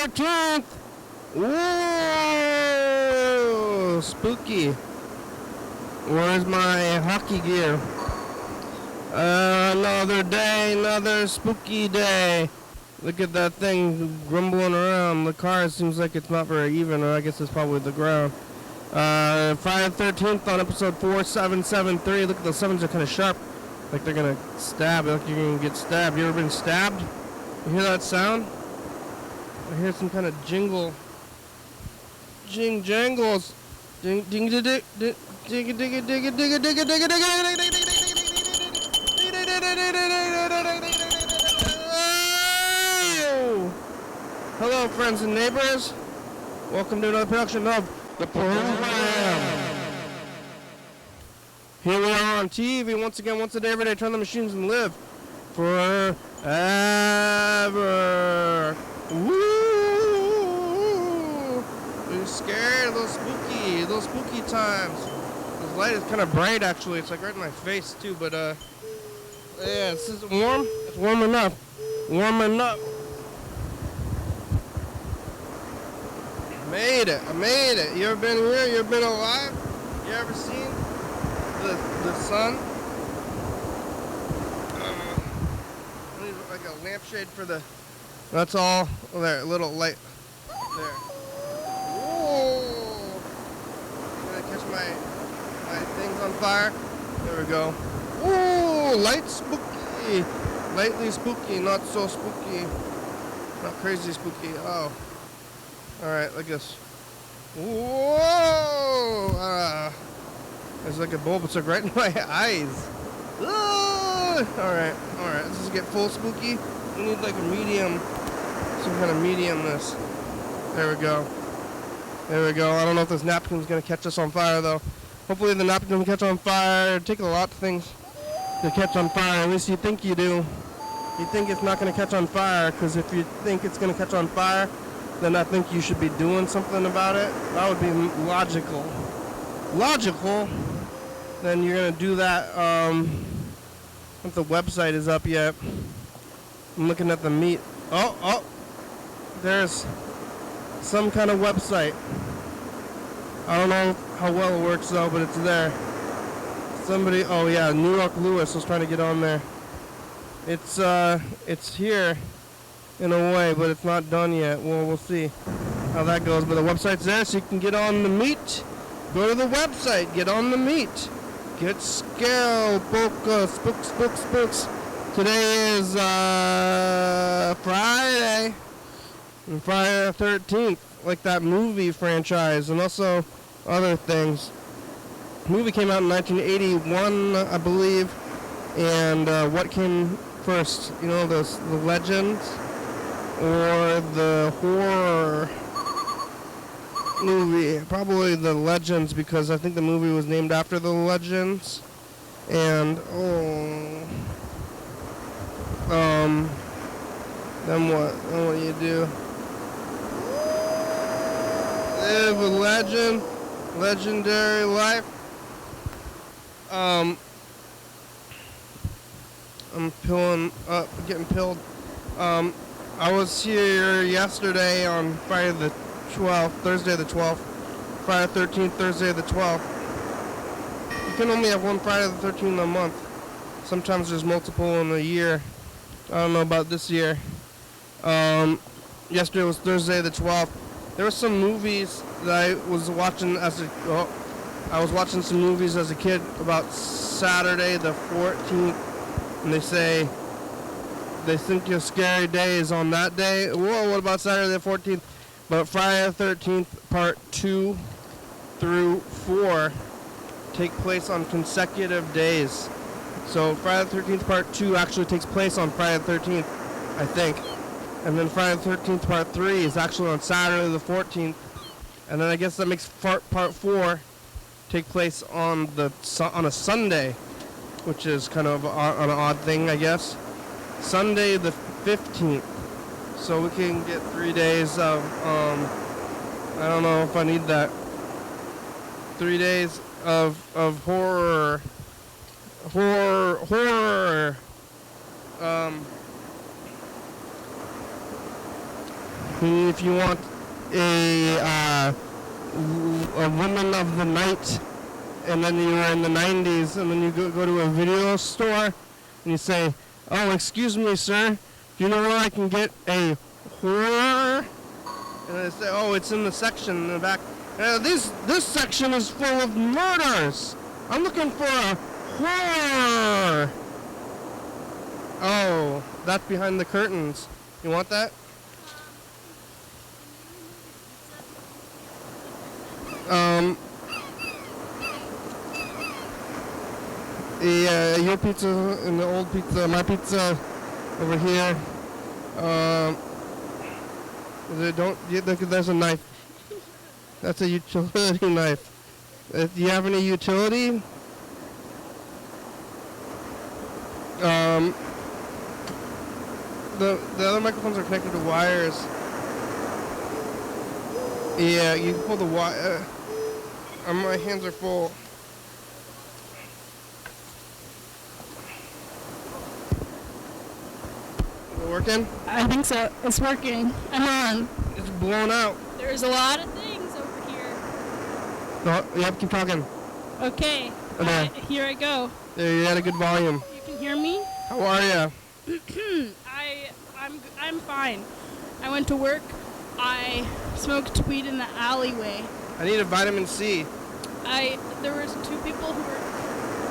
13th. Whoa, spooky. Where's my hockey gear? Another day, another spooky day. Look at that thing grumbling around. The car seems like it's not very even, or I guess it's probably the ground. Friday the 13th on episode 4773. Look at those sevens are kind of sharp. Like they're going to stab. Like you're going to get stabbed. You ever been stabbed? You hear that sound? I hear some kind of jingle. Jangles. Ding ding ding ding ding ding ding ding ding ding ding ding ding. Hello, friends and neighbors. Welcome to another production of The Program. Here we are on TV once again, once a day, every day. Turn the machines and live forever. Woo! You're scared, a little spooky times. This light is kind of bright, actually. It's like right in my face, too. But, yeah, this is warm. It's warm enough. Warm enough. I made it. You ever been here? You ever been alive? You ever seen the sun? I need like a lampshade for the... That's all. Oh, there, a little light. There. Whoa! I'm gonna catch my things on fire. There we go. Ooh, light spooky. Lightly spooky, not so spooky. Not crazy spooky. Oh. Alright, like this. Whoa! There's like a bulb. It's like right in my eyes. Alright. Let's just get full spooky. We need like a medium, some kind of mediumness. There we go. I don't know if this napkin's gonna catch us on fire though. Hopefully the napkin will catch on fire. It takes a lot of things to catch on fire. At least you think you do. You think it's not gonna catch on fire, because if you think it's gonna catch on fire, then I think you should be doing something about it. That would be logical. Then you're gonna do that. If the website is up yet. I'm looking at the meat. Oh, there's some kind of website. I don't know how well it works though, but it's there. Somebody, oh yeah, New York Lewis was trying to get on there. It's here. In a way, but it's not done yet. Well, we'll see how that goes. But the website's there, so you can get on the meat. Go to the website, get on the meat. Get scared, spooks. Today is Friday. And Friday the 13th, like that movie franchise, and also other things. The movie came out in 1981, I believe. And what came first? You know, the legends? Or the horror movie? Probably the Legends, because I think the movie was named after the Legends. And then what? Then what do you do? Live a legend, legendary life. I'm pilling up, getting pilled. I was here yesterday on Friday the 12th, Thursday the 12th, Friday the 13th, Thursday the 12th. You can only have one Friday the 13th a month. Sometimes there's multiple in a year. I don't know about this year. Yesterday was Thursday the 12th. There were some movies that I was watching I was watching some movies as a kid about Saturday the 14th, and they think your scary day is on that day. Whoa, what about Saturday the 14th? But Friday the 13th, part 2 through 4 take place on consecutive days. So Friday the 13th, part 2 actually takes place on Friday the 13th, I think. And then Friday the 13th, part 3 is actually on Saturday the 14th. And then I guess that makes part 4 take place on a Sunday, which is kind of an odd thing, I guess. Sunday the 15th. So we can get 3 days of, I don't know if I need that. 3 days of horror. If you want a woman of the night, and then you were in the 90s, and then you go to a video store, and you say, "Oh, excuse me, sir, do you know where I can get a horror?" And they say, "Oh, it's in the section in the back. This section is full of murders. I'm looking for a horror." Oh, that's behind the curtains. You want that? Your pizza and the old pizza, my pizza over here. There's a knife. That's a utility knife. Do you have any utility? The other microphones are connected to wires. Yeah, you can pull the wire. My hands are full. Is it working? I think so. It's working. I'm on. It's blown out. There's a lot of things over here. No, yep, keep talking. Okay. Okay. Here I go. There, you had a good volume. You can hear me? How are ya? I'm fine. I went to work. I smoked weed in the alleyway. I need a vitamin C. There was two people who were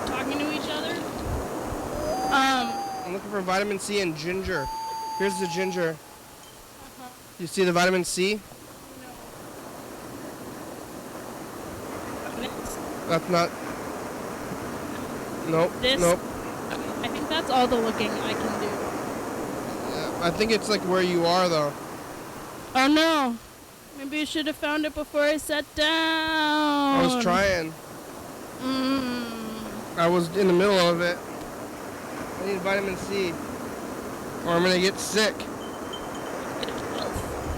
talking to each other. I'm looking for vitamin C and ginger. Here's the ginger. You see the vitamin C? No. That's not. Nope. This? Nope. I think that's all the looking I can do. I think it's like where you are though. Oh no. Maybe I should have found it before I sat down. I was trying. I was in the middle of it. I need vitamin C, or I'm gonna get sick.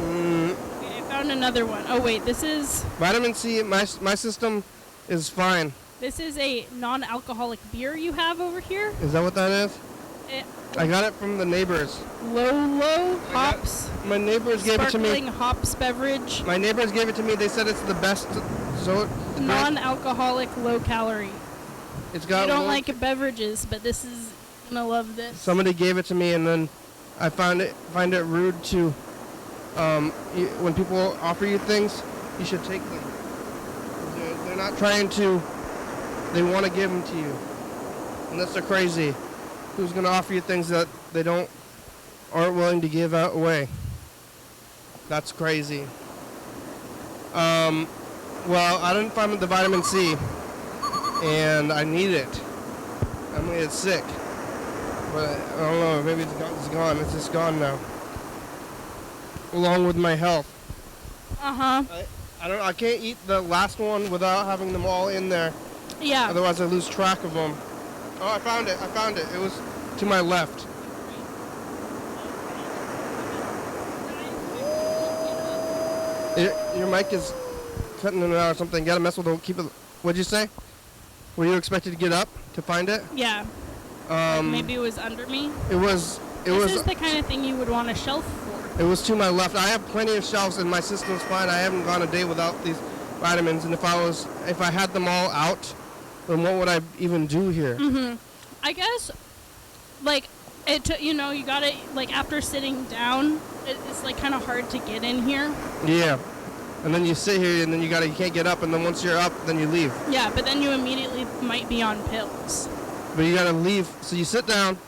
Okay, I found another one. Oh wait, this is Vitamin C. My system is fine. this is a non-alcoholic beer you have over here. Is that what that is? I got it from the neighbors. Low hops. My neighbors gave it to me. Sparkling hops beverage. My neighbors gave it to me. They said it's the best. So Non-alcoholic, low calorie. it's got. I don't low- like beverages, but this is gonna love this. Somebody gave it to me, and then I find it rude to when people offer you things, you should take them. They're not trying to. They want to give them to you, unless they're crazy. Who's going to offer you things that they aren't willing to give away? That's crazy. Well, I didn't find the vitamin C, and I need it. I'm gonna get sick, but I don't know. Maybe it's gone. It's just gone now, along with my health. I can't eat the last one without having them all in there. Yeah. Otherwise, I lose track of them. Oh, I found it. It was to my left. Your mic is cutting in and out or something. You gotta mess with it. Keep it. What'd you say? Were you expected to get up to find it? Yeah. Like maybe it was under me. This is the kind of thing you would want a shelf for. It was to my left. I have plenty of shelves and my system's fine. I haven't gone a day without these vitamins. And if I had them all out, then what would I even do here? I guess, like, you gotta, like, after sitting down, it's, like, kind of hard to get in here. Yeah. And then you sit here and then you can't get up, and then once you're up, then you leave. Yeah, but then you immediately might be on pills. But you gotta leave. So you sit down,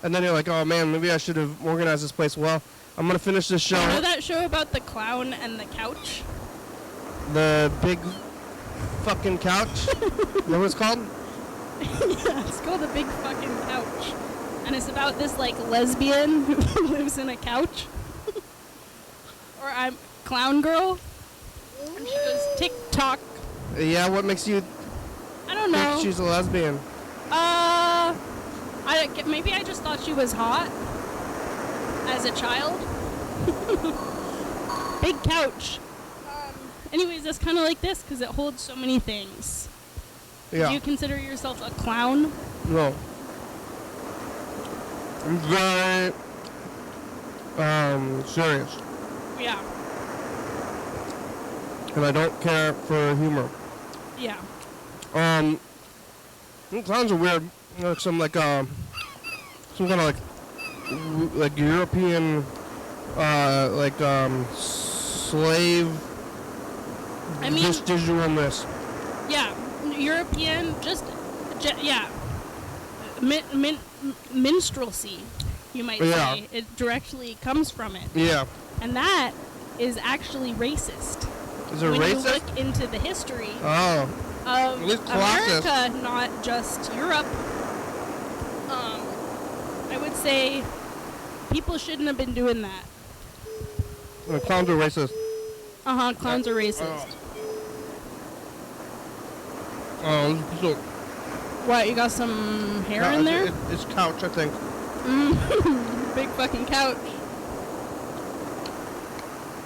and then you're like, oh man, maybe I should have organized this place well. I'm gonna finish this show. You know that show about the clown and the couch? The big fucking couch? Is that what it's called? Yeah, it's called The Big Fucking Couch. And it's about this, like, lesbian who lives in a couch. Or I'm clown girl. And she goes TikTok. Yeah, what makes you I don't know. think she's a lesbian? Maybe I just thought she was hot as a child. Big couch. Anyways, it's kind of like this because it holds so many things. Yeah. Do you consider yourself a clown? No. I'm very serious. Yeah. And I don't care for humor. Yeah. I think clowns are weird. Like some kind of like European, slave. I mean, visualness. yeah, European, yeah, minstrelsy, you might Yeah. say. It directly comes from it. Yeah. And that is actually racist. Is it when racist? you look into the history Oh. of At least classist. America, not just Europe, I would say people shouldn't have been doing that. The clowns are racist. Clowns are racist. So, What, you got some hair in there? It's couch, I think. Big fucking couch.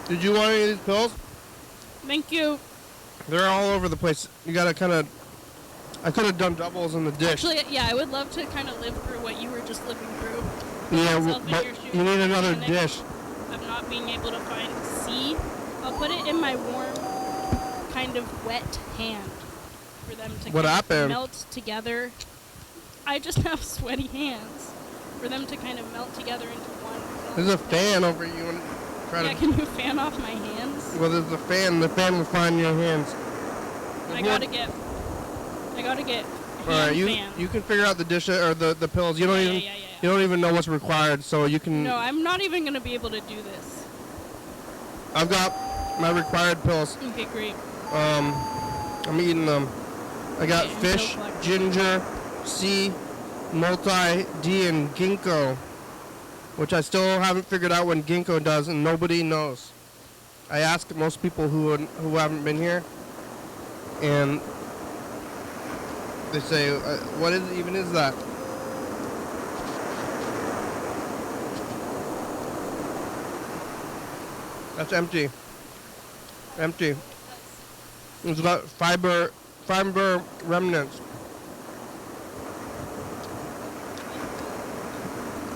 Did you want any of these pills? Thank you. They're all over the place. You gotta kind of. I could have done doubles in the dish. Actually, yeah, I would love to kind of live through what you were just living through. Yeah, Myself in but your shoes, you need another panic dish. of not being able to find C. I'll put it in my warm, kind of wet hand for them to What kind happened? of melt together. I just have sweaty hands. For them to kind of melt together into one. There's a fan over you. And try Yeah, to. can you fan off my hands? Well, there's a fan. The fan will find your hands. I gotta get a All right, hand you fan. you can figure out the dish or the pills. You don't Yeah, even yeah. you don't even know what's required, so you can. No, I'm not even gonna be able to do this. I've got my required pills. Okay, great. I'm eating them. I got Okay, fish, no black. ginger, C, multi, D, and ginkgo, which I still haven't figured out what ginkgo does, and nobody knows. I asked most people who haven't been here, and they say, "What even is that?" That's empty. Empty. It's got fiber remnants.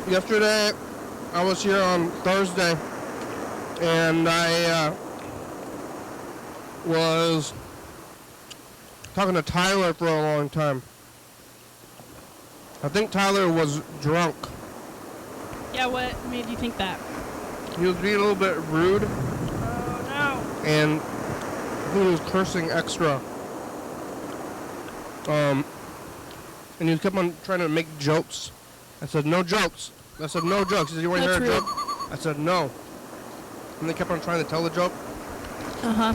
Yesterday, I was here on Thursday, and I was talking to Tyler for a long time. I think Tyler was drunk. Yeah, what made you think that? He was being a little bit rude, Oh no. and I think he was cursing extra. And he kept on trying to make jokes. I said, no jokes. I said, no jokes. He said, you want to hear a That's joke? I said, no. And they kept on trying to tell the joke. Uh-huh.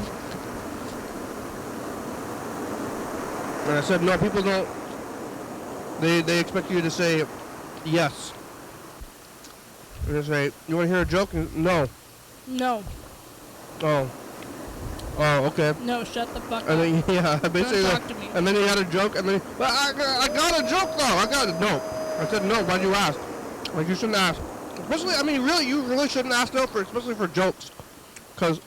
And I said, no, people don't. They expect you to say yes. And they say, you want to hear a joke? No. No. Oh. Oh, okay. No, shut the fuck And up. then, yeah, basically. Don't talk to me. And then he had a joke, and then, but I got a joke though. I got it. No. I said, no, why'd you ask? Like, you shouldn't ask. Especially, I mean, really, you really shouldn't ask though, especially for jokes. Because,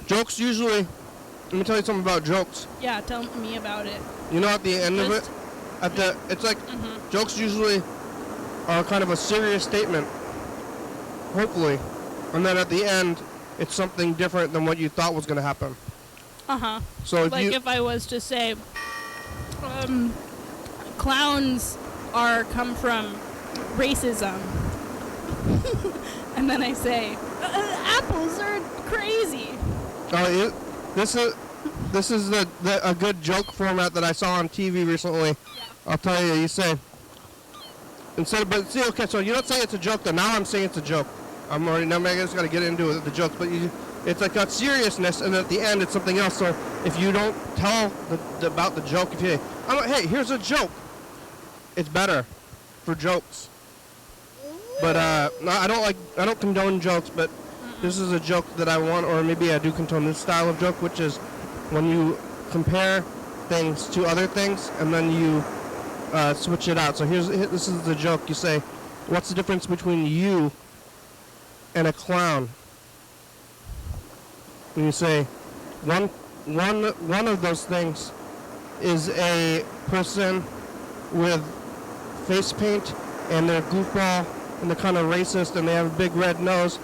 jokes usually, let me tell you something about jokes. Yeah, tell me about it. You know, at the end of it, it's like, jokes usually are kind of a serious statement, hopefully. And then at the end, it's something different than what you thought was going to happen. Uh-huh. So if Like you, if I was to say, clowns come from racism. And then I say, apples are crazy. this is a good joke format that I saw on TV recently. Yeah. I'll tell you. You say but see, okay, so you don't say it's a joke. Then now I'm saying it's a joke. Now I just got to get into it, the jokes, but it's like got seriousness, and at the end it's something else. So if you don't tell about the joke, if you hey, here's a joke, it's better for jokes. But no, I don't condone jokes, but this is a joke that I want, or maybe I do condone this style of joke, which is when you compare things to other things and then you switch it out. So this is the joke. You say, what's the difference between you and a clown? And you say, one of those things is a person with face paint and their goofball and they're kind of racist, and they have a big red nose,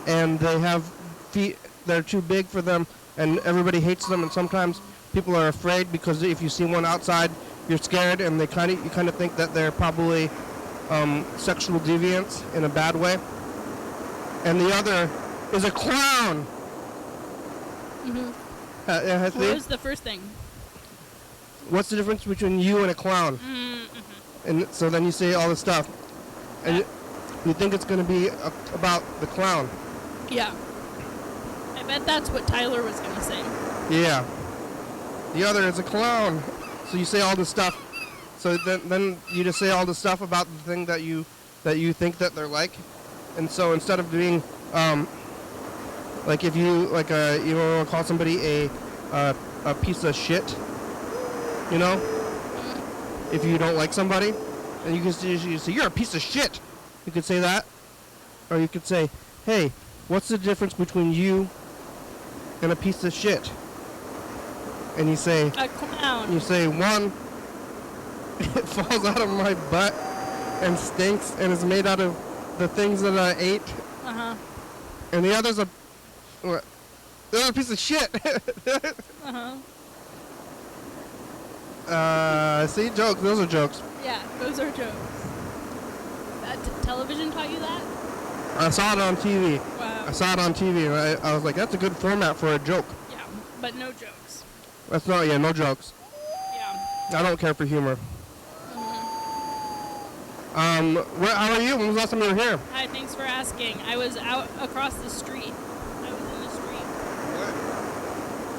and they have feet that are too big for them, and everybody hates them, and sometimes people are afraid because if you see one outside, you're scared, and you kind of think that they're probably sexual deviants in a bad way. And the other is a clown. What was the first thing? What's the difference between you and a clown? And so then you say all this stuff, and you think it's going to be about the clown. Yeah. I bet that's what Tyler was going to say. Yeah. The other is a clown. So you say all this stuff. So then you just say all this stuff about the thing that you think that they're like. And so instead of being like if you like you want to call somebody a piece of shit, you know, if you don't like somebody, and you can say you're a piece of shit. You could say that, or you could say, hey, what's the difference between you and a piece of shit? And you say a clown. You say one, it falls out of my butt and stinks and is made out of the things that I ate. And the other's a piece of shit. See, jokes. Those are jokes. Yeah, those are jokes. Television taught you that? I saw it on TV. Wow. I saw it on TV, and I was like, that's a good format for a joke. Yeah, but no jokes. That's not, no jokes. Yeah. I don't care for humor. How are you? When was the last time you were here? Hi, thanks for asking. I was out across the street. I was in the street.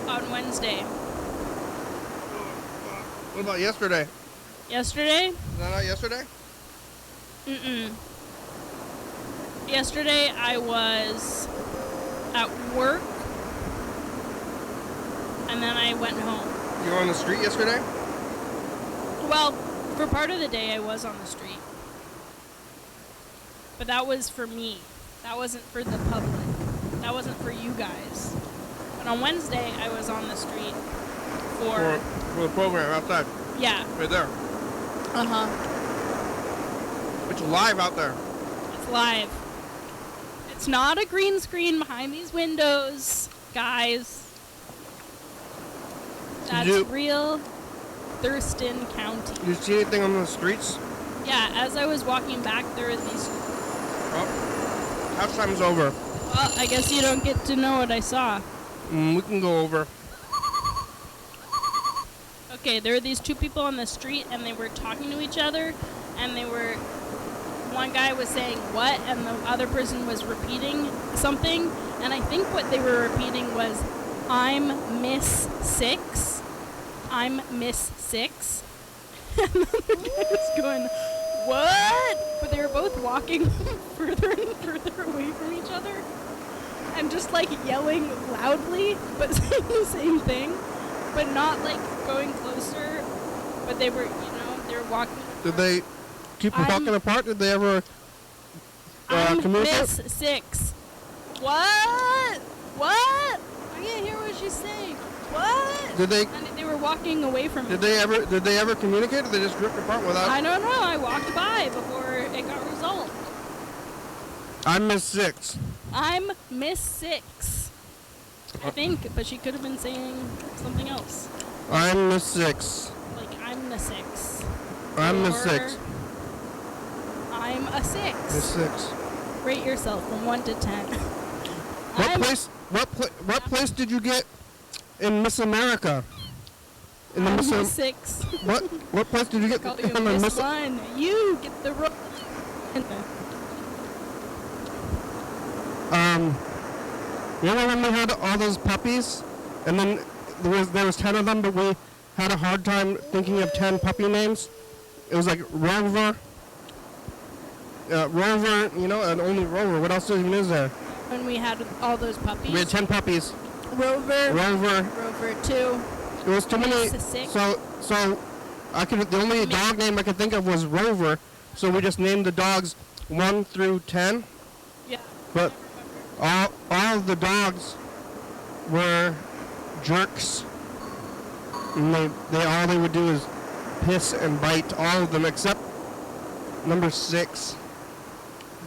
What? On Wednesday. What about yesterday? Yesterday? Was that not yesterday? Yesterday I was at work, and then I went home. You were on the street yesterday? Well, for part of the day I was on the street. But that was for me. That wasn't for the public. That wasn't for you guys. But on Wednesday I was on the street for the program outside. Yeah. Right there. It's live out there. It's live. It's not a green screen behind these windows, guys. That's real Thurston County. Did you see anything on the streets? Yeah, as I was walking back, there were these... Oh, halftime's over. Well, I guess you don't get to know what I saw. We can go over. Okay, there were these two people on the street, and they were talking to each other, and they were... One guy was saying what, and the other person was repeating something, and I think what they were repeating was, I'm Miss Six. I'm Miss Six. And the other guy was going, what? But they were both walking further and further away from each other, and just like yelling loudly, but saying the same thing, but not like going closer, but they were, they were walking. Did they keep them walking apart? Did they ever communicate? Miss Six. What? What? I can't hear what she's saying. What? Did they? And they were walking away from. Did they ever communicate? Or they just drift apart without? I don't know. I walked by before it got resolved. I'm Miss Six. I'm Miss Six. I think, but she could have been saying something else. I'm Miss Six. Like I'm the Six. I'm Miss Six. I'm a Six. Miss Six. Rate yourself from 1 to 10. What place did you get in Miss America? In the Miss Six. What place did you get in the Miss One? You get the remember when we had all those puppies, and then there was 10 of them, but we had a hard time thinking of 10 puppy names. It was like Rover, and only Rover. What else even is there? When we had all those puppies. We had 10 puppies. Rover 2. It was too many. So the only dog name I could think of was Rover. So we just named the dogs 1 through 10. Yeah. But all of the dogs were jerks. And all they would do is piss and bite, all of them except number 6.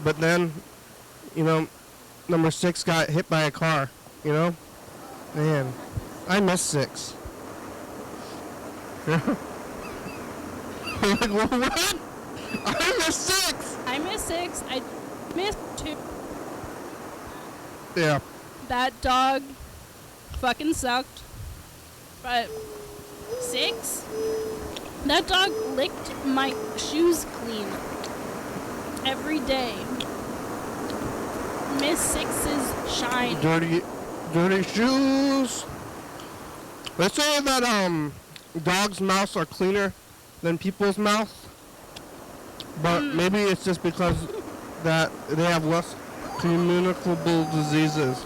but then, you know, number 6 got hit by a car. You know, man, I miss 6. Like, what? I miss 6. I miss 6. I miss 2. Yeah. That dog fucking sucked. But 6? That dog licked my shoes clean every day. Miss 6's shine. Dirty shoes. They say that dogs' mouths are cleaner than people's mouths, but maybe it's just because that they have less communicable diseases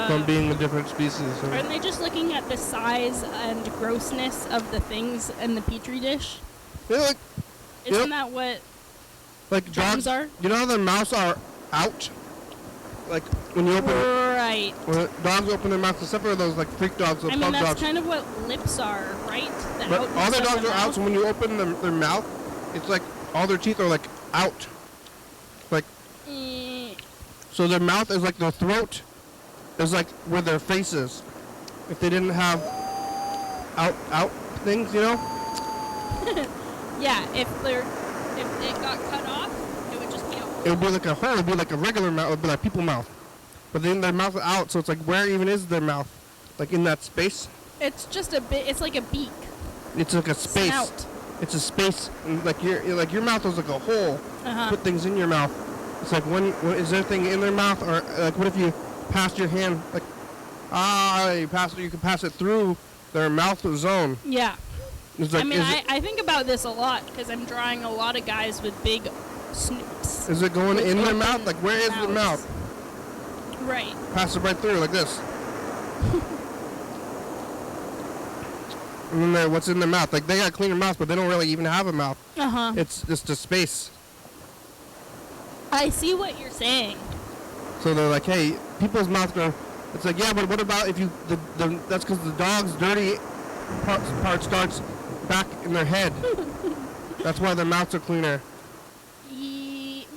from being a different species. Aren't they just looking at the size and grossness of the things in the petri dish? Yeah, like, Isn't that what like germs dogs are? You know how their mouths are out? Like when you open Right. when dogs open their mouths, except for those like freak dogs or I mean, pug that's dogs. kind of what lips are, right? The But outness all their of dogs the are out, mouth. so when you open their mouth, it's like all their teeth are like out. Like, so their mouth is like their throat is like where their face is. If they didn't have out things, you know? Yeah, if it got cut off, it would just be a It would be like a hole, it would be like a regular mouth, it would be like people mouth. But then their mouth is out, so it's like where even is their mouth? Like in that space? It's just a bit. It's like a beak. It's like a space. Snout. It's a space, and like your mouth is like a hole. Put things in your mouth. It's like when is there anything in their mouth, or like what if you passed your hand like you can pass it through their mouth zone. Yeah. It's like, I mean, I think about this a lot because I'm drawing a lot of guys with big snoops. is it going with in their open mouth? Like where is the mouths. mouth? Right. Pass it right through like this. And then what's in their mouth? Like they got cleaner mouths, but they don't really even have a mouth. It's just a space. I see what you're saying. So they're like, hey, people's mouths are. It's like, yeah, but what about if you that's because the dog's dirty part starts back in their head. That's why their mouths are cleaner.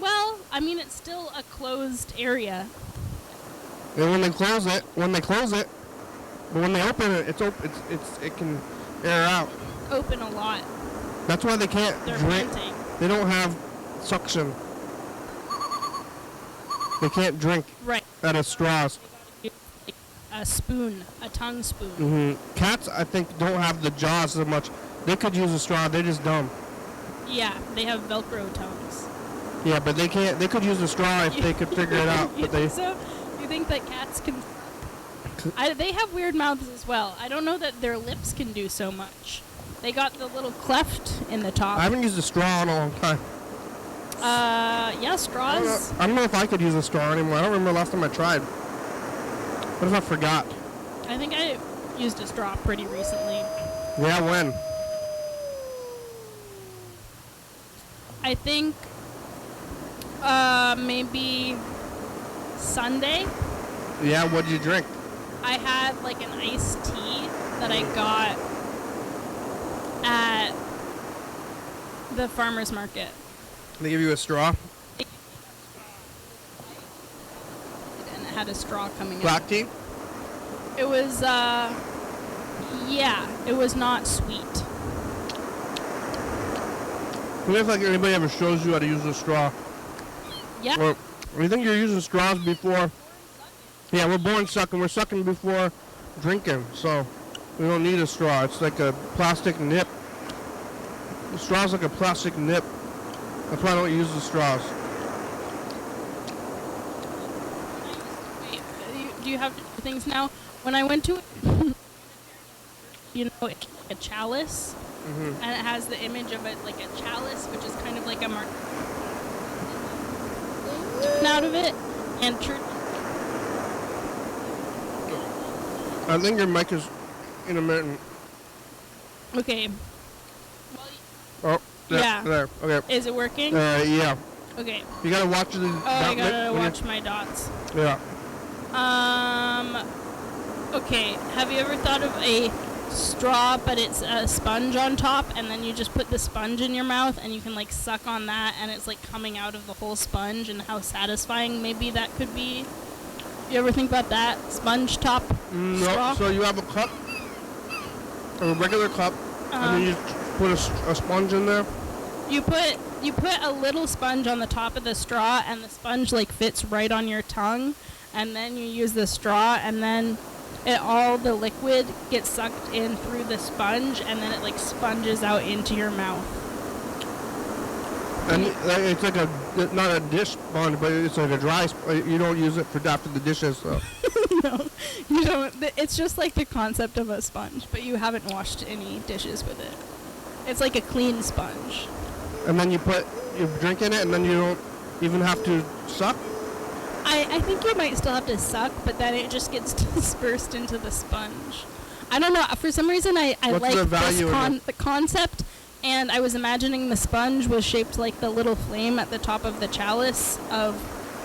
Well, I mean, it's still a closed area. And when they close it, but when they open it, it can air out. Open a lot. That's why they can't They're drink. venting. They don't have suction. They can't drink Right. out of straws. A spoon, a tongue spoon. Cats, I think, don't have the jaws so much. They could use a straw. They're just dumb. Yeah, they have Velcro tongues. Yeah, but they can't. They could use a straw if they could figure it out. But they. So, you think that cats can? They have weird mouths as well. I don't know that their lips can do so much. They got the little cleft in the top. I haven't used a straw in a long time. Yeah, straws. I don't know if I could use a straw anymore. I don't remember last time I tried. What if I forgot? I think I used a straw pretty recently. Yeah, when? I think maybe Sunday. Yeah, what'd you drink? I had like an iced tea that I got at the farmer's market. They give you a straw? And it had a straw coming out. Black tea? It was, yeah, it was not sweet. What if like anybody ever shows you how to use a straw? Yeah. Or you think you're using straws before? Yeah, we're born sucking. We're sucking before drinking, so we don't need a straw. It's like a plastic nip. The straw's like a plastic nip. That's why I don't use the straws. Wait, do you have things now? When I went to, you know, a chalice, and it has the image of it like a chalice, which is kind of like a mark out of it, and I think your mic is intermittent. okay. Oh, Yeah. there. Okay. Is it working? Yeah. Okay. You gotta watch the. Oh, I gotta watch my dots. Yeah. Okay. Have you ever thought of a straw, but it's a sponge on top, and then you just put the sponge in your mouth, and you can like suck on that, and it's like coming out of the whole sponge, and how satisfying maybe that could be. You ever think about that? Sponge top straw? No. So you have a cup, a regular cup, and then you put a sponge in there. You put a little sponge on the top of the straw, and the sponge like fits right on your tongue, and then you use the straw, and then all the liquid gets sucked in through the sponge, and then it like sponges out into your mouth. And it's like not a dish sponge, but it's like a dry sponge. You don't use it for after the dishes, so. No, you don't. It's just like the concept of a sponge, but you haven't washed any dishes with it. It's like a clean sponge. And then you drink in it, and then you don't even have to suck? I think you might still have to suck, but then it just gets dispersed into the sponge. I don't know. For some reason, I like the concept, and I was imagining the sponge was shaped like the little flame at the top of the chalice of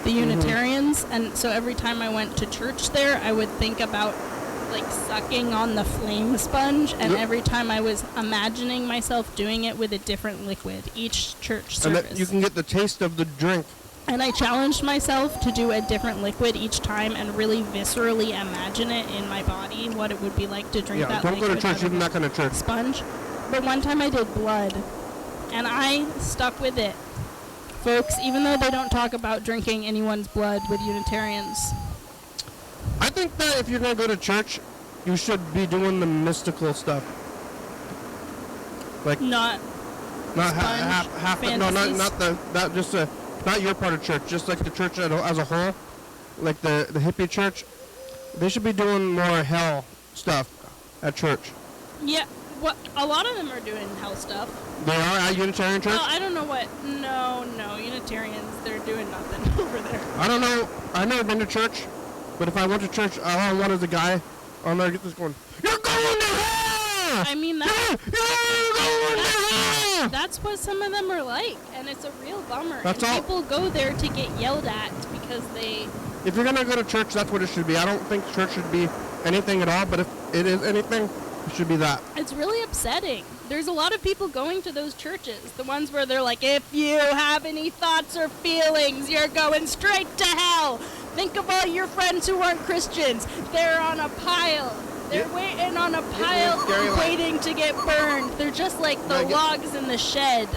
the Unitarians, and so every time I went to church there, I would think about like sucking on the flame sponge, and every time I was imagining myself doing it with a different liquid each church service. And you can get the taste of the drink. And I challenged myself to do a different liquid each time and really viscerally imagine it in my body, what it would be like to drink that liquid. Yeah, don't go to church, you're not going to church. Sponge. But one time I did blood, and I stuck with it. Folks, even though they don't talk about drinking anyone's blood with Unitarians. I think that if you're going to go to church, you should be doing the mystical stuff. Like not half not your part of church, just like the church as a whole, like the hippie church. They should be doing more hell stuff at church. Yeah, a lot of them are doing hell stuff. They are at Unitarian church? Well, I don't know what. No, Unitarians, they're doing nothing over there. I don't know. I've never been to church, but if I went to church, all I want is a guy on there just going, "You're going to hell!" I mean, that's what some of them are like, and it's a real bummer. That's and all. People go there to get yelled at because they... If you're going to go to church, that's what it should be. I don't think church should be anything at all, but if it is anything, it should be that. It's really upsetting. There's a lot of people going to those churches, the ones where they're like, if you have any thoughts or feelings, you're going straight to hell. Think of all your friends who aren't Christians. They're on a pile. They're waiting on a pile, waiting to get burned. They're just like the logs in the shed.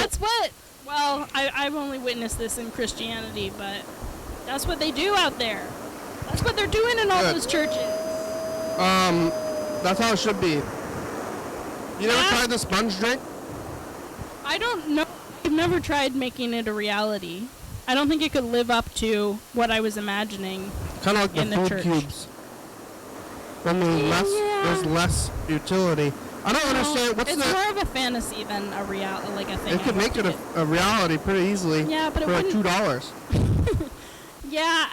That's what... Well, I've only witnessed this in Christianity, but that's what they do out there. That's what they're doing in all those churches. That's how it should be. You never tried the sponge drink? I don't know. I've never tried making it a reality. I don't think it could live up to what I was imagining. Kind of like the food cubes. When there's less utility. I don't understand. It's more of a fantasy than a like a thing. It could make it a reality pretty easily. Yeah, but for like $2. Yeah,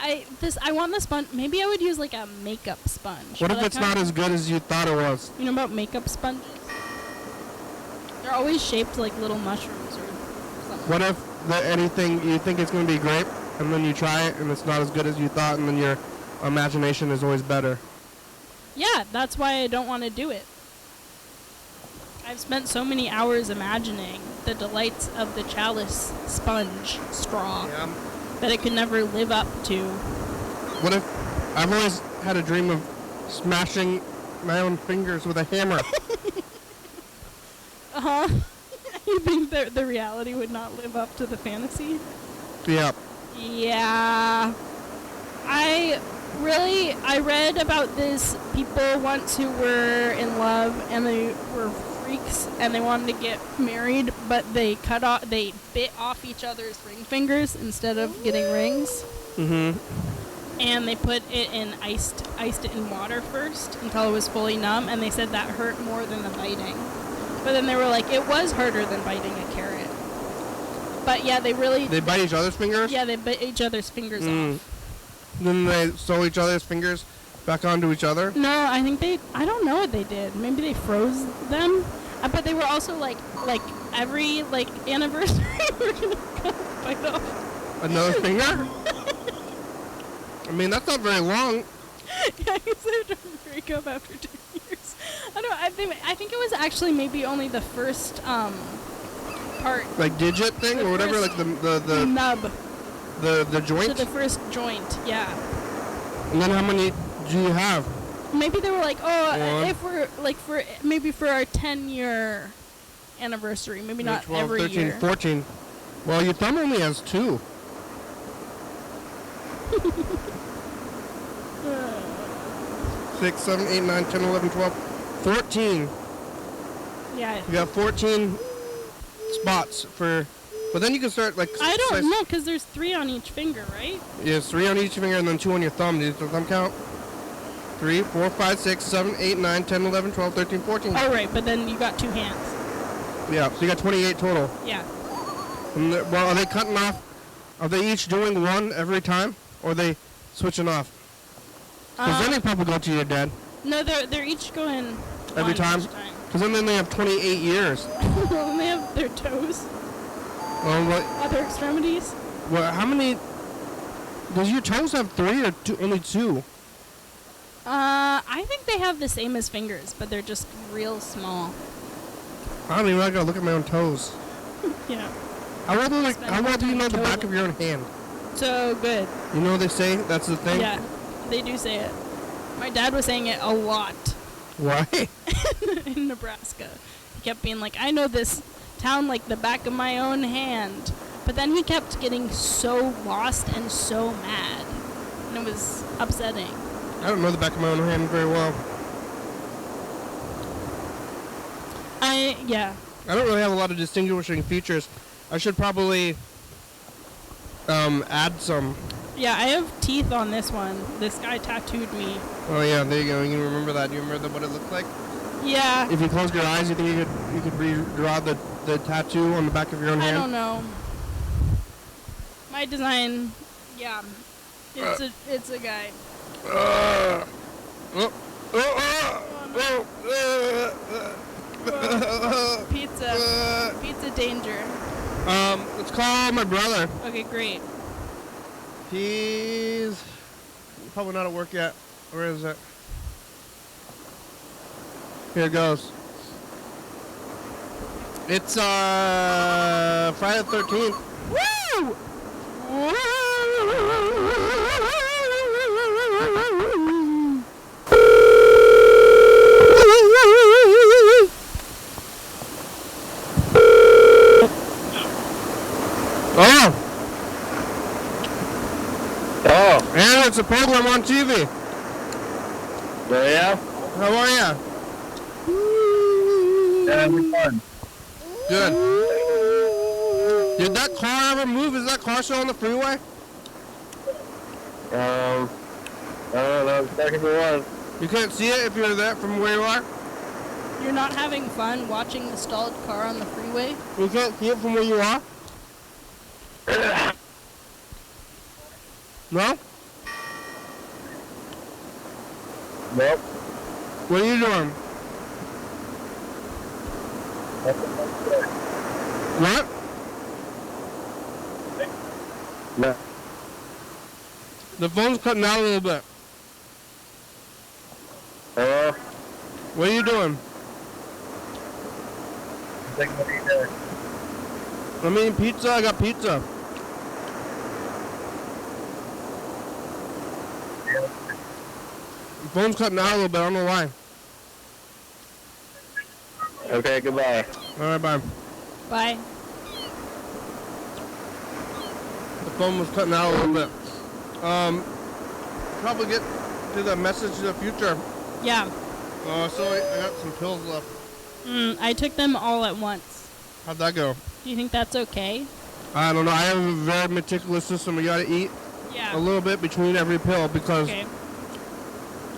I want the sponge. Maybe I would use like a makeup sponge. What if it's not as good as you thought it was? You know about makeup sponges? They're always shaped like little mushrooms or something. What if anything you think it's going to be great, and then you try it and it's not as good as you thought, and then your imagination is always better? Yeah, that's why I don't want to do it. I've spent so many hours imagining the delights of the chalice sponge straw that it could never live up to. What if I've always had a dream of smashing my own fingers with a hammer? Uh-huh. You think that the reality would not live up to the fantasy? Yeah. Yeah. I read about this people once who were in love and they were freaks and they wanted to get married, but they bit off each other's ring fingers instead of getting rings. Mm-hmm. And they put it in iced it in water first until it was fully numb, and they said that hurt more than the biting. But then they were like, it was harder than biting a carrot. But yeah, they bite each other's fingers? Yeah, they bite each other's fingers off. Then they sew each other's fingers back onto each other? No, I think I don't know what they did. Maybe they froze them. But they were also like every anniversary we're gonna bite off another finger? I mean, that's not very long. Yeah, he said to break up after 2 years. I think it was actually maybe only the first part. Like digit thing The or whatever, first like the nub. the joint. So the first joint, yeah. And then how many do you have? Maybe they were like, oh, One. if we're like for our 10-year anniversary, maybe not 12, every 13, year. 14. Well, your thumb only has 2. 6, 7, 8, 9, 10, 11, 12, 14. Yeah. You got 14 spots for, but then you can start like. I don't know, because there's 3 on each finger, right? Yeah, it's 3 on each finger and then 2 on your thumb. Does your thumb count? 3, 4, 5, 6, 7, 8, 9, 10, 11, 12, 13, 14. Oh, right, but then you got 2 hands. Yeah, so you got 28 total. Yeah. And well, are they cutting off? Are they each doing one every time? Or are they switching off? Because then they probably go to your dad. No, they're each going Every one time? each time. Because then they have 28 years. Well, they have their toes, Well, other extremities. how many? Does your toes have 3 or only 2? I think they have the same as fingers, but they're just real small. I don't even know. I gotta look at my own toes. Yeah. How well do you know the Total. back of your own hand? So good. You know what they say? That's the thing? Yeah, they do say it. My dad was saying it a lot Why? in Nebraska. He kept being like, I know this town like the back of my own hand. But then he kept getting so lost and so mad. And it was upsetting. I don't know the back of my own hand very well. Yeah. I don't really have a lot of distinguishing features. I should probably add some. Yeah, I have teeth on this one. This guy tattooed me. Oh yeah, there you go. You can remember that. Do you remember what it looked like? Yeah. If you closed your eyes, you think you could redraw the tattoo on the back of your own hand? I don't know. My design, yeah. It's a guy. Pizza danger. Let's call my brother. Okay, great. He's probably not at work yet. Where is it? Here it goes. It's Friday the 13th. Woo! Oh, and it's a program on TV. Oh, yeah? How are ya? Yeah, we're fun. Good. Did that car ever move? Is that car still on the freeway? I don't know, second one. You can't see it if you're there from where you are? You're not having fun watching the stalled car on the freeway? You can't see it from where you are? No? Nope. What are you doing? What? No. The phone's cutting out a little bit. Hello? What are you doing? I think what are you doing? I'm eating pizza. I got pizza. The phone's cutting out a little bit. I don't know why. Okay, goodbye. All right, bye. Bye. The phone was cutting out a little bit. Probably get to the message to the future. Yeah. So I got some pills left. I took them all at once. How'd that go? Do you think that's okay? I don't know. I have a very meticulous system. You gotta eat Yeah. a little bit between every pill because Okay.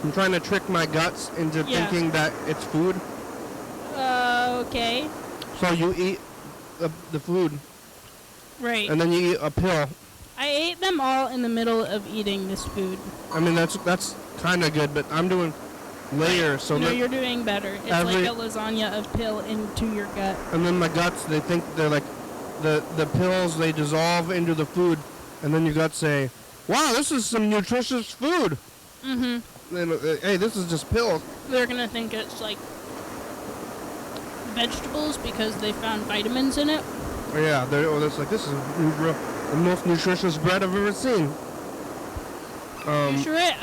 I'm trying to trick my guts into Yeah. thinking that it's food. Okay. So you eat the food Right. and then you eat a pill. I ate them all in the middle of eating this food. I mean that's kind of good, but I'm doing layers. So No, that- you're doing better. It's every- like a lasagna of pill into your gut. and then my guts, they think they're like the pills, they dissolve into the food, and then your guts say, "Wow, this is some nutritious food." Mm-hmm. Then, hey, this is just pills. They're gonna think it's like vegetables because they found vitamins in it. Yeah, it's like, this is the most nutritious bread I've ever seen. You should write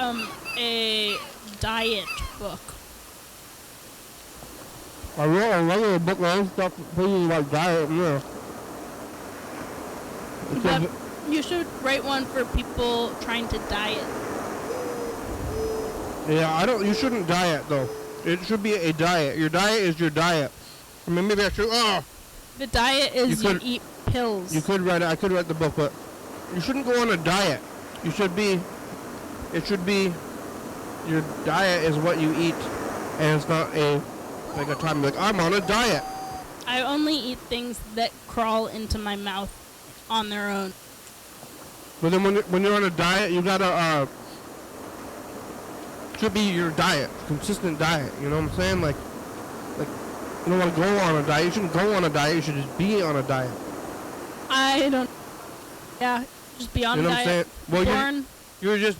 a diet book. I wrote a regular book on stuff thinking about diet, yeah. But you should write one for people trying to diet. Yeah, you shouldn't diet though. It should be a diet. Your diet is your diet. I mean, maybe I should, The diet is you could- eat pills. You could write it. I could write the book, but you shouldn't go on a diet. It should be, your diet is what you eat, and it's not a time like, I'm on a diet. I only eat things that crawl into my mouth on their own. But then when you're on a diet, you gotta, should be your diet, consistent diet, you know what I'm saying? Like, you don't want to go on a diet. You shouldn't go on a diet. You should just be on a diet. I don't. Yeah, just be on You know a what I'm diet. saying? Well, Born.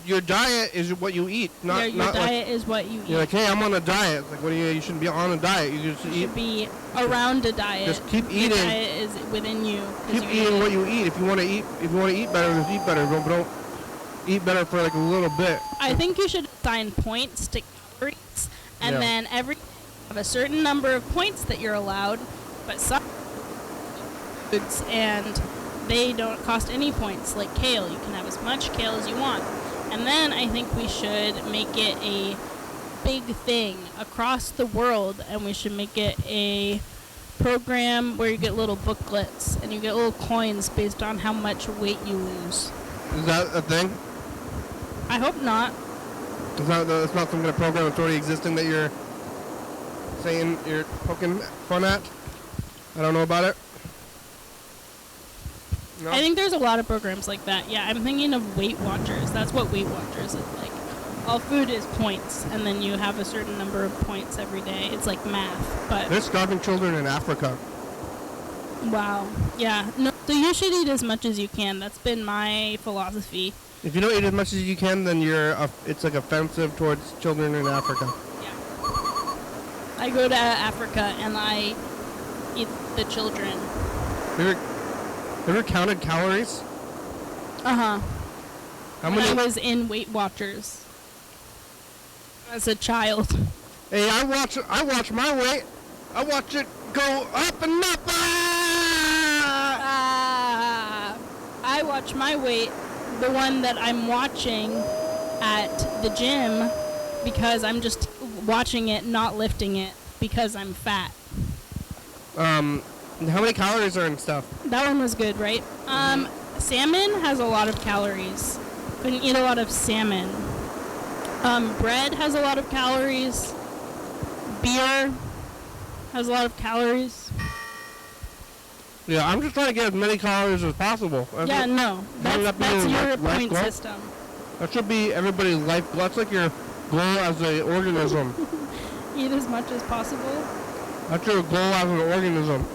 your diet is what you eat, not Your not diet is what you eat. you're like, hey, I'm on a diet. It's like, what you shouldn't be on a diet. You just You eat. should be around a diet. Just keep Your eating. diet is within you. 'Cause Keep you eating what you eat. If you want to eat better, just eat better. Don't eat better for like a little bit. I think you should assign points to calories, and Yeah. then every have a certain number of points that you're allowed, but some foods and they don't cost any points. Like kale, you can have as much kale as you want. And then I think we should make it a big thing across the world, and we should make it a program where you get little booklets and you get little coins based on how much weight you lose. Is that a thing? I hope not. It's not some kind of program that's already existing that you're saying you're poking fun at. I don't know about it. No? I think there's a lot of programs like that. Yeah, I'm thinking of Weight Watchers. That's what Weight Watchers is like. All food is points, and then you have a certain number of points every day. It's like math, but There's starving children in Africa. wow. Yeah. No, so you should eat as much as you can. That's been my philosophy. If you don't eat as much as you can, then it's like offensive towards children in Africa. Yeah. I go to Africa and I eat the children. You ever counted calories? Uh-huh. How When I many? was in Weight Watchers as a child. Hey, I watch my weight. I watch it go up and up. I watch my weight, the one that I'm watching at the gym, because I'm just watching it, not lifting it, because I'm fat. How many calories are in stuff? That one was good, right? Salmon has a lot of calories. Couldn't eat a lot of salmon. Bread has a lot of calories. Beer has a lot of calories. Yeah, I'm just trying to get as many calories as possible. Yeah, no. That's your point goal? system. That should be everybody's life goal. That's like your goal as an organism. Eat as much as possible. That's your goal as an organism.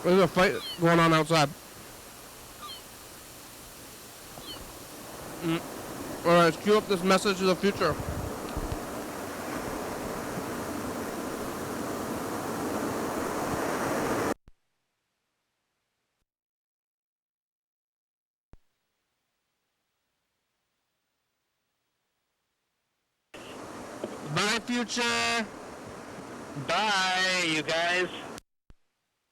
There's a fight going on outside. Alright, let's cue up this message to the future. Bye, future. Bye, you guys.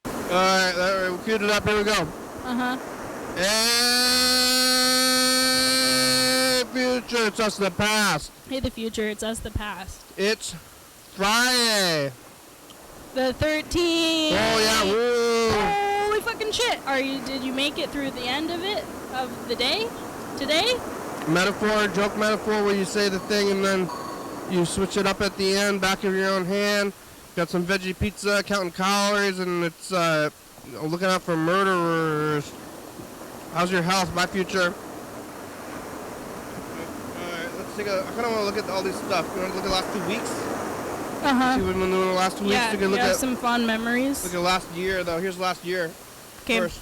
Alright, we queued it up. Here we go. Uh-huh. Hey, future, it's us the past. Hey, the future, it's us, the past. It's Friday. The 13th. Oh yeah, woo! Holy fucking shit! Did you make it through the end of it? Of the day? Today? Metaphor, joke metaphor, where you say the thing and then you switch it up at the end, back of your own hand. Got some veggie pizza, counting calories, and it's looking out for murderers. How's your health, my future? Alright, let's take a. I kind of want to look at all this stuff. You want to look at the last 2 weeks? Uh-huh. See what we've been doing the last 2 weeks? Yeah, You you can look have at some fond memories. look at last year, though. Here's last year. Okay. First.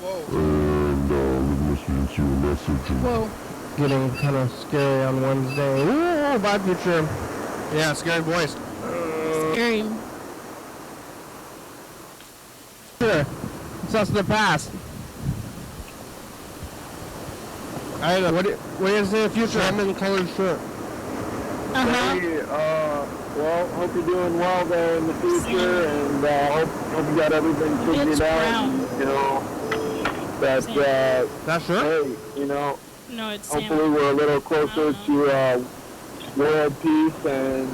Whoa. Whoa. Getting kind of scary on Wednesday. Ooh, bye, future. Yeah, scary voice. Scary. Sure. It's us in the past. What do you say in the future? I'm in the colored shirt. Uh-huh. Hey, well, hope you're doing well there in the future, and hope you got everything figured It's out. brown. You know, that, That shirt? hey, you know, No, it's hopefully salmon. we're a little closer to world peace and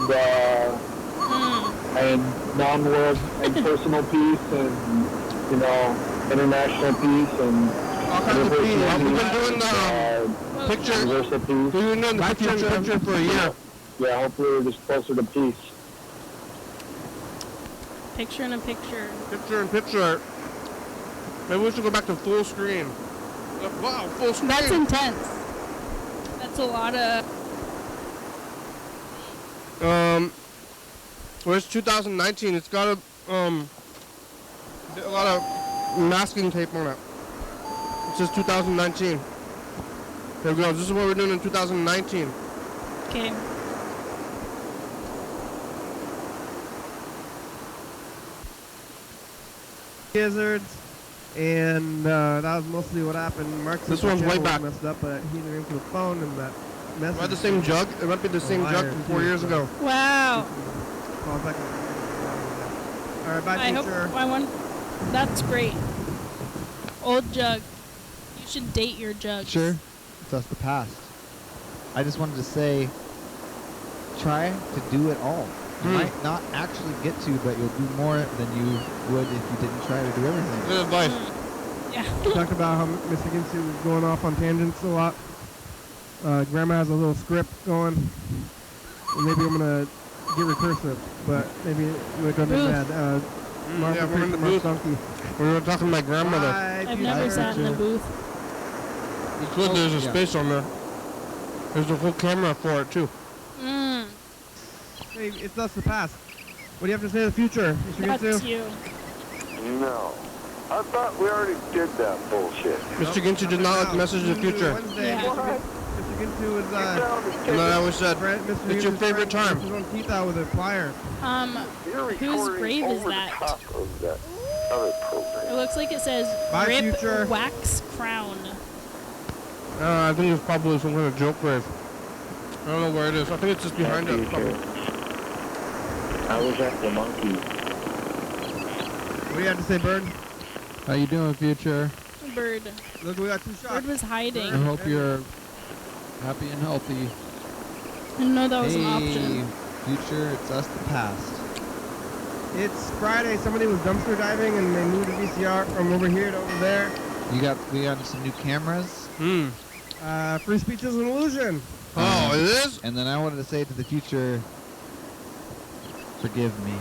non-world and personal peace and, you know, international peace and All kinds of peace. universal We've been peace, doing the picture. universal peace. We've been doing the picture for a year. Yeah, hopefully we're just closer to peace. Picture in a picture. Picture in picture. Maybe we should go back to full screen. Wow, full screen. That's intense. That's a lot of... Where's 2019? It's got a lot of masking tape on it. It says 2019. There we go. This is what we're doing in 2019. Okay. Gizzards, and that was mostly what happened. Mark This one's way back. messed up, but he didn't answer the phone, and that message. Am I the same jug? It might be the same jug from 4 years ago. Wow. Calls back. All right, bye, I hope teacher. I want... That's great. Old jug. You should date your jugs. Sure. That's the past. I just wanted to say, try to do it all. You might not actually get to, but you'll do more than you would if you didn't try to do everything. Good advice. Yeah. We talked about how Mr. Ginsu was going off on tangents a lot. Grandma has a little script going. And maybe I'm gonna get recursive, but maybe we're gonna Booth. bad. Yeah, we're in the booth. Donkey. We were talking to my grandmother. Bye, I've never future. sat in a booth. It's good there's a yeah. space on there. There's a whole camera for it, too. Mm. Hey, it's us the past. What do you have to say to the future, Mr. That's Ginsu? you. No. I thought we already did that bullshit. Mr. Ginsu did not like the message of the future. Wednesday, Yeah. Mr. Ginsu is And then I always said, Mr. it's your Ginsu's favorite trying to time. push his own teeth out with a plier. Whose grave is that? It looks like it says Bye, Rip future. Wax Crown. I think it's probably some kind of joke grave. I don't know where it is. I think it's just behind us. Probably. I was at the monkey. What do you have to say, Bird? How you doing, future? Bird. Look, we got two shots. Bird was hiding. I hope you're happy and healthy. I didn't know that was hey, an option. future, it's us the past. It's Friday. Somebody was dumpster diving, and they moved the VCR from over here to over there. We got some new cameras. Free speech is an illusion. Oh, it is? And then I wanted to say to the future, forgive me.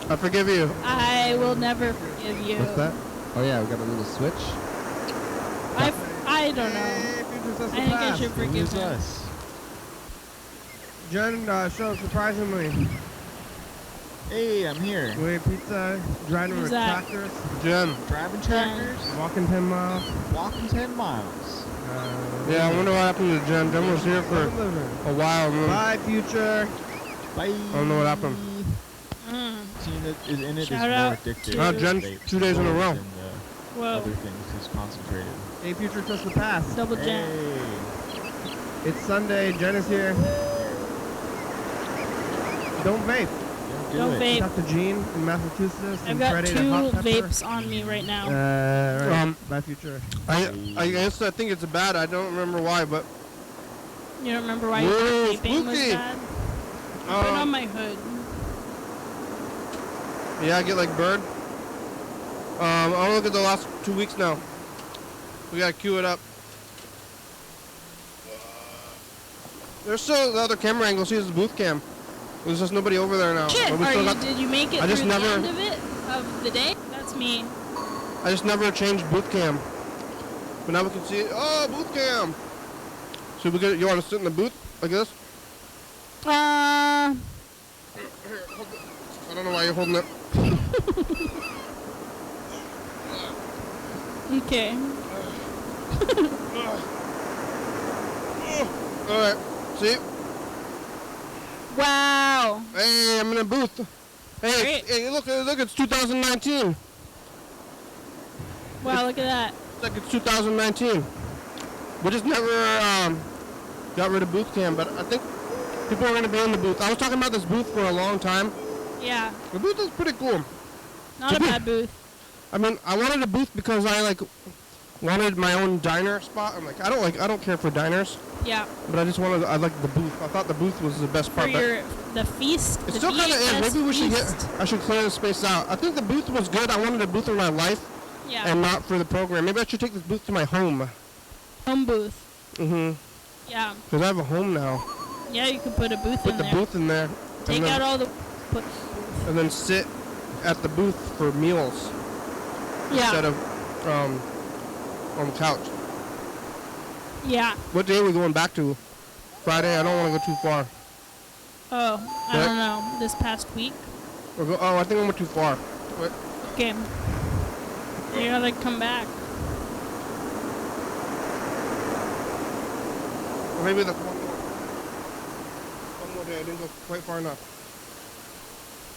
I forgive you. I will never forgive you. What's that? Oh yeah, we got a little switch. I don't know. Hey, future's us I the think I past. should forgive Who's him. us? Jen showed up surprisingly. Hey, I'm here. We ate pizza, driving Who's with that? tractors, Jen. Driving tractors, walking 10 miles. walking 10 miles. Yeah, I wonder what happened to Jen. Jen was here for living. a while. And then Bye, future. Bye. I don't know what happened. Mm. Seeing it is in it is Shout more out addictive. to- Jen, Vapes 2 days in a more row. than the Whoa. other things. He's concentrated. Hey, future, trust the past. Double jam. Hey. It's Sunday. Jen is here. Don't vape. Don't Do it. vape. Talk to Gene in Massachusetts. I've and got Friday 2 to Hot Pepper. vapes on me right now. Right. Bye, future. I guess I think it's bad. I don't remember why, but You don't remember why you Whoa, thought vaping was spooky. bad? Put on my hood. yeah, I get like bird. I'll look at the last 2 weeks now. We gotta queue it up. There's still the other camera angle. See, it's the booth cam. There's just nobody over there now. Shit, But we still got- did you make it I just through never- the end of it? Of the day? That's me. I just never changed booth cam. But now we can see it. Oh, booth cam. So we get. You want to sit in the booth like this? Uh, I don't know why you're holding it. okay. All right. See? Wow. Hey, I'm in a booth. Hey, Great. hey, look, it's 2019. Wow, look at that. It's like it's 2019. We just never got rid of booth cam, but I think people are going to be in the booth. I was talking about this booth for a long time. Yeah. The booth is pretty cool. Not a bad booth. I mean, I wanted a booth because I wanted my own diner spot. I'm like, I don't care for diners, Yeah. but I like the booth. I thought the booth was the best For part. But the feast. it the still kind of is. VHS Maybe we should feast. I should clear the space out. I think the booth was good. I wanted a booth in my life Yeah. and not for the program. Maybe I should take this booth to my home. Home booth. Mm-hmm. Yeah. Because I have a home now. Yeah, you could put a booth Put in the there. booth in there. Take and then, out all the. Put. and then sit at the booth for meals instead Yeah. of on the couch. Yeah. What day are we going back to? Friday? I don't want to go too far. Oh, I What? don't know. This past week. I think I went too far. Wait. Okay. You gotta come back. Or maybe that's one more day. I didn't go quite far enough.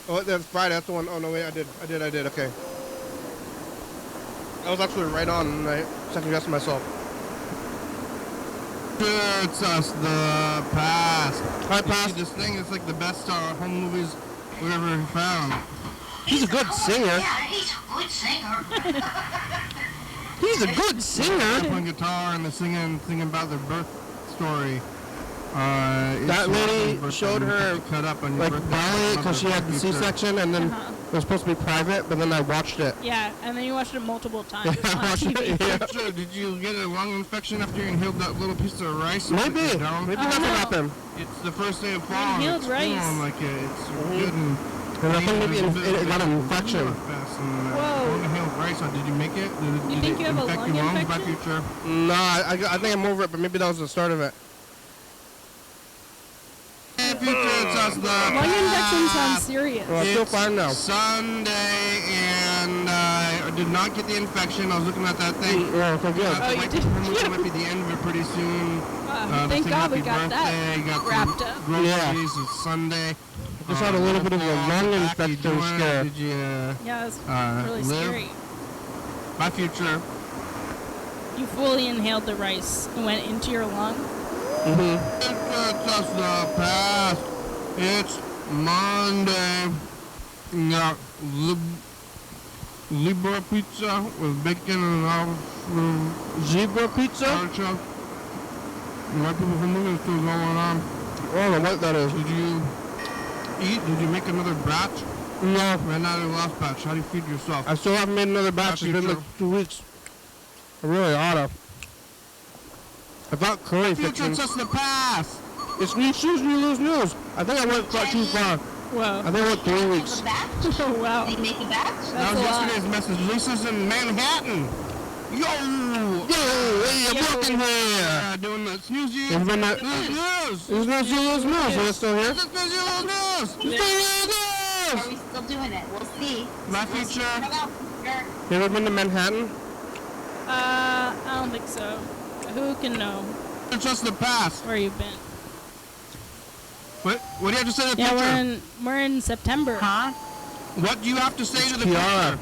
Oh, that's Friday. That's the one. Oh, no, wait. I did. Okay. I was actually right on, and I second-guessed myself. It's us, the past. Hi, past. This thing is like the best home movies we've ever found. He's a good singer. Yeah, he's a good singer. He's a good singer. Playing guitar and they're singing about their birth story. That lady showed her cut up on like belly because she had the C-section, and then it was supposed to be private, but then I watched it. Yeah, and then you watched it multiple times I on watched TV. it. Yeah. Sure, did you get a lung infection after you inhaled that little piece of rice? Maybe. Maybe that's what happened. It's the first day of fall. Inhaled It's rice. feeling like it's good and I think maybe it got an infection. Whoa. Inhaled rice. Did you make it? You think you have a lung infection? No, I think I'm over it, but maybe that was the start of it. Lung infection sounds serious. Well, I feel fine now. Sunday, and I did not get the infection. I was looking at that thing. Yeah, okay, good. Oh, you did? It might be the end of it pretty soon. Thank God we happy got that birthday, got wrapped some up. groceries. It's Sunday. Just had a little bit of a lung infection scare. Did you Yeah, it's really live? scary. My future. You fully inhaled the rice and went into your lung. Mm-hmm. It's just the past. It's Monday. Got Libra pizza with bacon and olive. Zebra pizza? Artichoke. White people from moving still going on. I don't know what that is. Did you eat? Did you make another batch? No. Ran out of the last batch. How do you feed yourself? I still haven't made another batch. It's been like 2 weeks. I really oughta. I thought curry fiction. Future just the past. It's new shoes, new lose news. I think I went too far. Whoa. I think I went 3 weeks. Oh, wow. Did you make a batch? That was yesterday's message. Lisa's in Manhattan. Yo! Hey, I'm working here. Doing the snooze you. It's been that news. It's news you lose news. Are you still here? It's news you lose news. Are we still doing it? We'll see. My future. Sure. You ever been to Manhattan? I don't think so. Who can know It's just the past. where you've been? What do you have to say to the Yeah, future? we're in September. Huh? What do you have to say to the future?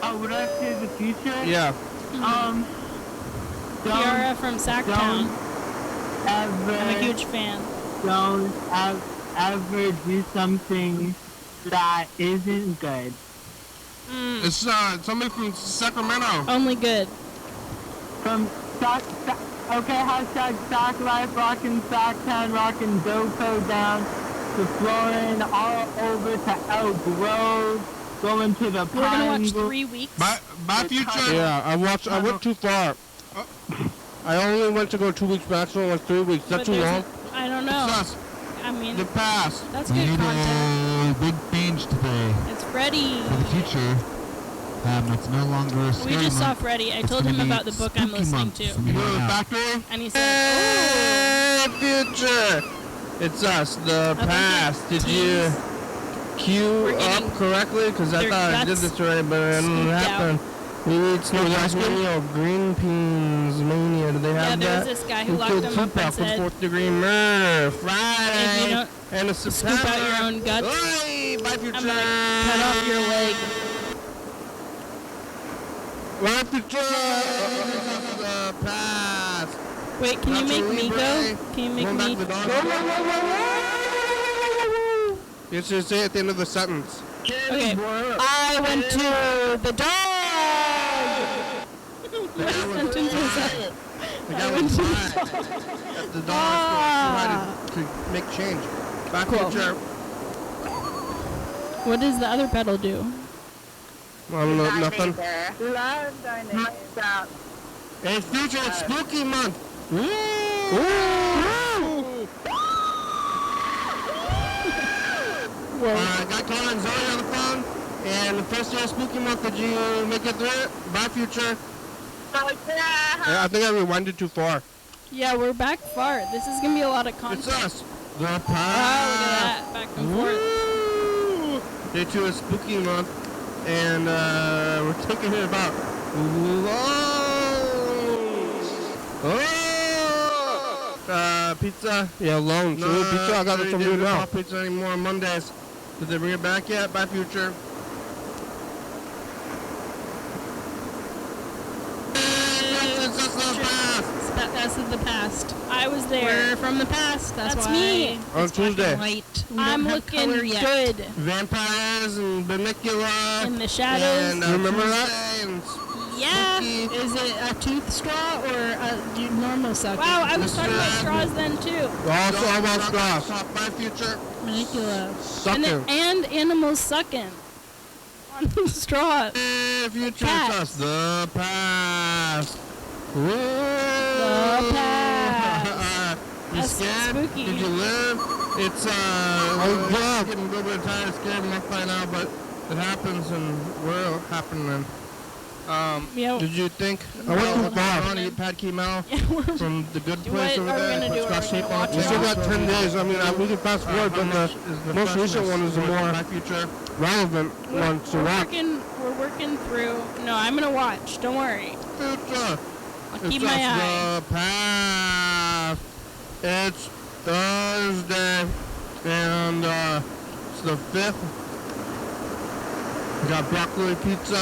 Oh, what do I say to the future? Yeah. Kiara from Sacktown. I'm a Ever, huge fan. don't ever do something that isn't good. It's somebody from Sacramento. Only good. From hashtag Sack Life, rockin' Sacktown, rockin' Doko down to Florida, all over to Elk Grove, going to the We're gonna watch Pine 3 weeks. My future. Yeah, I went too far. I only went to go 2 weeks, but actually went 3 weeks. Is that But too there's long? I don't know. It's us. I mean, The past. that's good content. Big change today It's Freddy. for the future. It's no longer a We scary just saw month. Freddy. I It's told gonna him be about the book I'm spooky listening month to. from You here go to the on out. factory? And he said, Hey, future. It's us, the think past. it's Did you queue We're up getting- correctly? Because I their thought I did guts this already, but it didn't scooped out. happen. We need Snow Ice Cream. Green Beans Mania. Do they Yeah, have there that? was this guy who We locked killed him up and Tupac with said, fourth-degree murder. if you Friday. don't And a scoop September. out your own guts, Oi, bye, future. I'm gonna cut off your leg. Bye, future. Pass. Wait, can you make me go? Can you make Going me? back to the dog. You should say at the end of the sentence. Okay. I went to the dog. What sentence was that? The I guy went was to the mad dog. at the dog to make change. Back Cool. future. What does the other pedal do? I don't know, nothing. Stop. Hey, future, it's spooky month. Ooh. I got Connor and Zoe on the phone, and the first day of spooky month, did you make it through it? Bye, future. Yeah, I think I rewinded too far. Yeah, we're back far. This is gonna be a lot of content. It's us. The Oh, pie. look at that. Back and forth. Woo! Day 2 is spooky month, and we're taking it about pizza. Yeah, loan. No, pizza. I got it from you now. Not pizza anymore on Mondays. Did they bring it back yet? Bye, future. That's of the past. I was there. We're from the past. That's why me. On it's black Tuesday. and white. We I'm don't have looking color yet. good. Vampires and Benicula. In the shadows. And, remember that? And Yeah. spooky. Is it a tooth straw or a normal sucking? Wow, I was talking about straws then too. Also, all about straws. Bye, future. Ridiculous. Sucking. And animals sucking on the straw. Future, Cats. it's us. The past. Woo! The past. You That's scared? spooky. Did you live? It's getting a little bit tired of scared enough by now, but it happens and we're happening. Yo. Did you think I went too far to eat Pad Kemal from the good place over there? Gonna do? Scotch tape on it. We We still got 10 days. I mean, we can fast forward, but the most recent one is the more Future. relevant one to watch. We're working through. No, I'm gonna watch. Don't worry. Future. I'll keep my eye. The past. It's Thursday, and it's the 5th. We got broccoli pizza.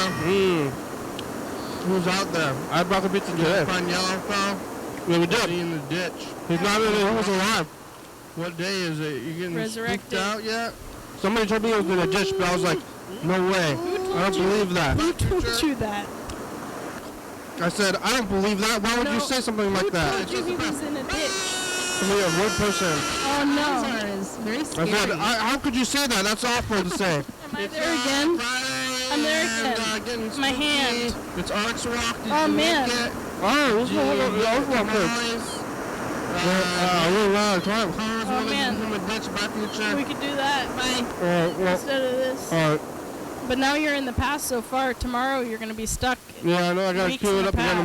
Who's out there? I had broccoli pizza today. Find Yellowfell? Yeah, we did. In the ditch. He's not in it. He was alive. What day is it? You getting Resurrected. spooked out yet? Somebody told me he was in a ditch, but I was like, no way. I don't believe that. Who told you that? I said, I don't believe that. Why would you say something like that? Who told you he was in a ditch? Somebody, a word person. Oh no. Is very I scary. said, how could you say that? That's awful to say. Am I there again? I'm there again. My hand. It's Arts Rock. Did Oh you man. make it? Oh, this is Did what you the make Arts Rock is. really lot of time. Oh man. From a ditch by future. We could do that. Bye. Well, Instead of this. But now you're in the past so far. Tomorrow you're gonna be stuck. Yeah, I know. I gotta Weeks queue in it the up again past.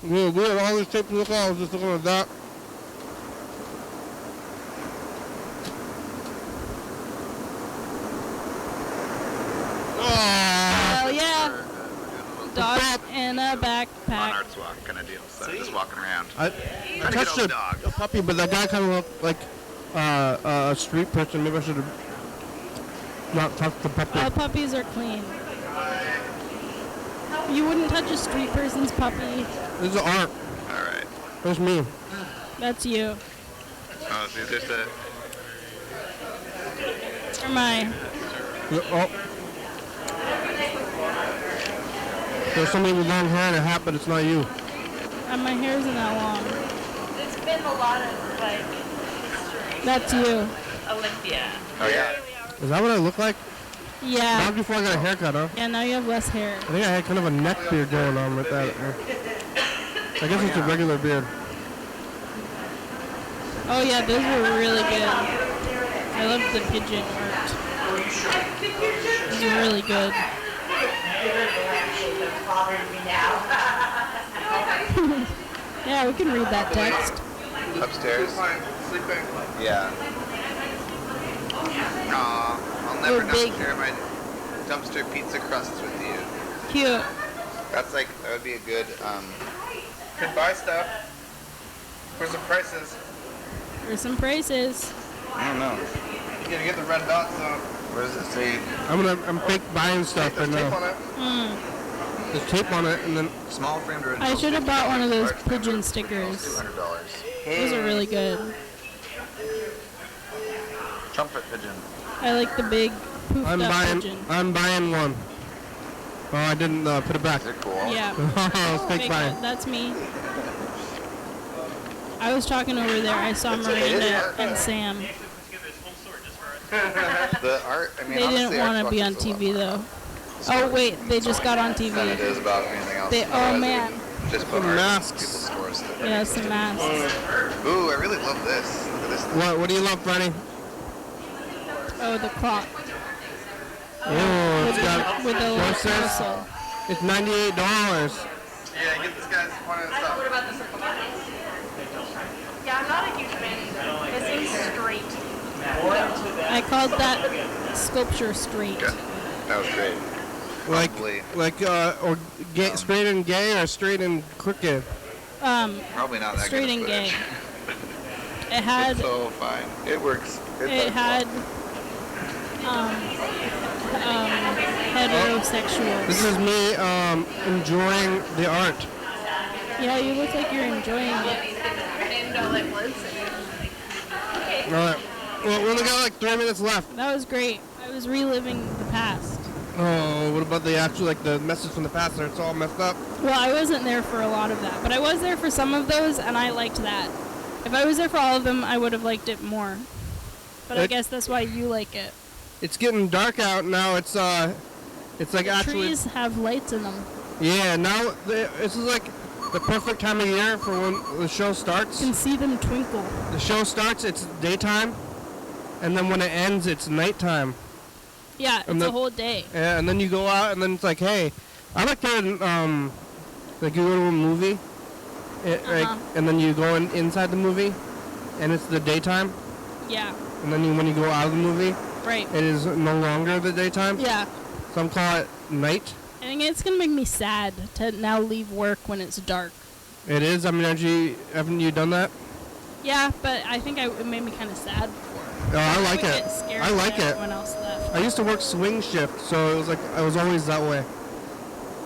tomorrow. We had all these tapes to look at. I was just looking at that. Hell yeah. Dog and a backpack. Arts Walk kind of deal. So just walking around. I Trying to touched get a all the dogs. puppy, but that guy kind of looked like a street person. Maybe I should have not touched the puppy. All puppies are clean. You wouldn't touch a street person's puppy. This is art. All right. That's me. That's you. Oh, so there's a. Or my. Oh. There's somebody with long hair and a hat, but it's not you. My hair isn't that long. There's been a lot of, like, history. That's you. Olympia. Oh yeah. Is that what I look like? Yeah. Not before I got a haircut, huh? Yeah, now you have less hair. I think I had kind of a neck beard going on with that. I guess it's a regular beard. Oh yeah, those were really good. I love the pigeon art. This is really good. Yeah, we can read that text. Upstairs. Sleeping. Yeah. Aw, I'll never We're not big. share my dumpster pizza crusts with you. Cute. That's like, that would be a good, could buy stuff for some prices. For some prices. I don't know. You gotta get the red dots though. What does it say? I'm fake buying stuff right There's tape now. on it. There's tape on it, and then Small framed original. I should have bought one of those large framed pigeon originals, stickers. $200. Those are really good. Trumpet pigeon. I like the big poofed up pigeon. I'm buying one. Oh, I didn't put it back. Is it cool? Yeah. It's fake buying. That's me. I was talking over there. I saw Miranda and Sam. The art, I mean, They honestly, didn't want to be on Xbox is a lot TV though. Oh wait, they just got on TV. than it is about anything else. They, oh man. Just put The art in masks. people's stores. Yeah, it's the masks. Ooh, I really love this. Look at this thing. What do you love, Freddie? Oh, the clock. Oh, it's got With the little what's this? whistle. It's $98. Yeah, get this guy's one of the stuff. What about the circle back? Yeah, I'm not a huge fan either. It seems straight. I called that sculpture straight. Good. That was great. Or gay, straight and gay or straight and crooked? Probably not that Straight good and of gay. footage. It had. It's so fine. It works. It had. Heterosexuals. This is me enjoying the art. Yeah, you look like you're enjoying it. All right. Well, we only got like 3 minutes left. That was great. I was reliving the past. Oh, what about the actual, like the message from the past where it's all messed up? Well, I wasn't there for a lot of that, but I was there for some of those, and I liked that. If I was there for all of them, I would have liked it more. But I guess that's why you like it. It's getting dark out now. It's like The actually. trees have lights in them. Yeah, now this is like the perfect time of year for when the show starts. You can see them twinkle. The show starts, it's daytime, and then when it ends, it's nighttime. Yeah, And it's a the- whole day. Yeah, and then you go out, and then it's like, hey, I like that. Like you go to a movie, and then you go inside the movie, and it's the daytime, Yeah, and then when you go out of the movie, right. it is no longer the daytime. Yeah. Some call it night. I think it's going to make me sad to now leave work when it's dark. It is. I mean, haven't you done that? Yeah, but I think it made me kind of sad before. Oh, I like would it. get scared I like when it. everyone else left. I used to work swing shift, so it was like I was always that way.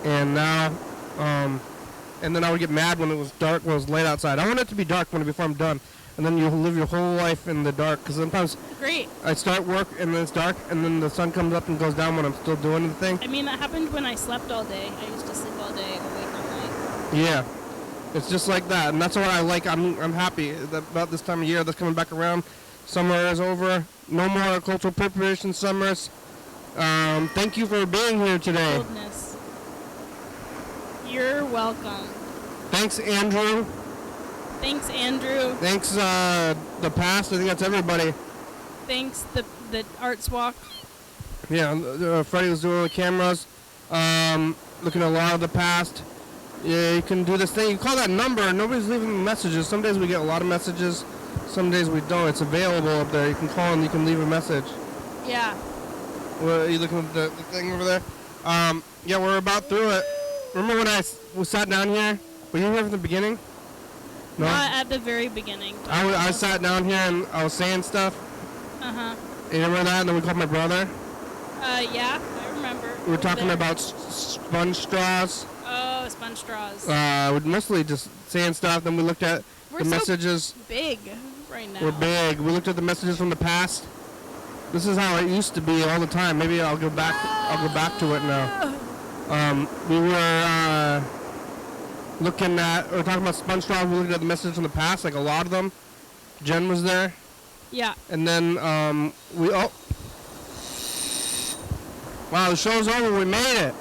And now, and then I would get mad when it was dark, when it was late outside. I want it to be dark before I'm done, and then you live your whole life in the dark. Because sometimes Great. I start work and then it's dark, and then the sun comes up and goes down when I'm still doing the thing. I mean, that happened when I slept all day. I used to sleep all day, awake all night. Yeah, it's just like that, and that's what I like. I'm happy that about this time of year that's coming back around. Summer is over. No more cultural appropriation summers. Thank you for being here today. Goodness. You're welcome. Thanks, Andrew. Thanks, Andrew. Thanks, the past. I think that's everybody. Thanks, the Arts Walk. Yeah, Freddie was doing the cameras, looking at a lot of the past. Yeah, you can do this thing. You call that number. Nobody's leaving messages. Some days we get a lot of messages. Some days we don't. It's available up there. You can call and you can leave a message. Yeah. Well, are you looking at the thing over there? Yeah, we're about through it. Remember when we sat down here? Were you here from the beginning? No? Not at the very beginning. I sat down here and I was saying stuff. Uh-huh. You remember that? And then we called my brother. Yeah, I remember. We were talking about sponge straws. Oh, sponge straws. We're mostly just saying stuff. Then we looked at We're the so messages. big right now. We're big. We looked at the messages from the past. This is how it used to be all the time. Maybe I'll go back. I'll go back to it now. We were looking at, or talking about sponge straws. We looked at the messages from the past, like a lot of them. Jen was there. Yeah. And then wow, the show's over. We made it.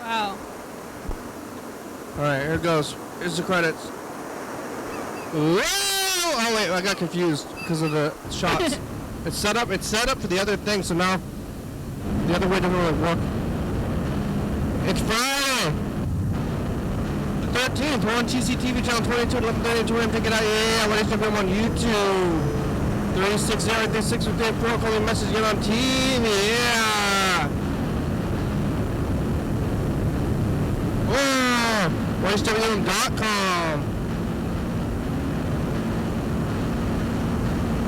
Wow. All right, here it goes. Here's the credits. Whoa! Oh wait, I got confused because of the shots. It's set up for the other thing, so now the other way doesn't really work. It's Friday, the 13th. We're on TCTV channel 22 at 11:30. 2 a.m. Take it out. Yeah, YDHWM on YouTube. 360-3654. Calling message. Get on TV. Yeah. YDHWM.com.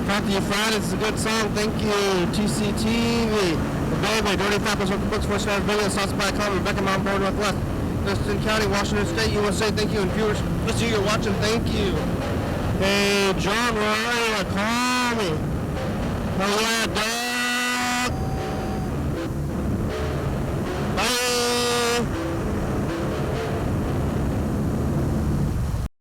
Talk to you Friday. It's a good song. Thank you. TCTV. Baby, Dirty Fappers, Working Books, Force Fire, Billion, South Supply, Common, Rebecca, Mountain Board, Northwest, Thurston County, Washington State, USA. Thank you. And viewers, let's see you're watching. Thank you. Hey, John, where are you?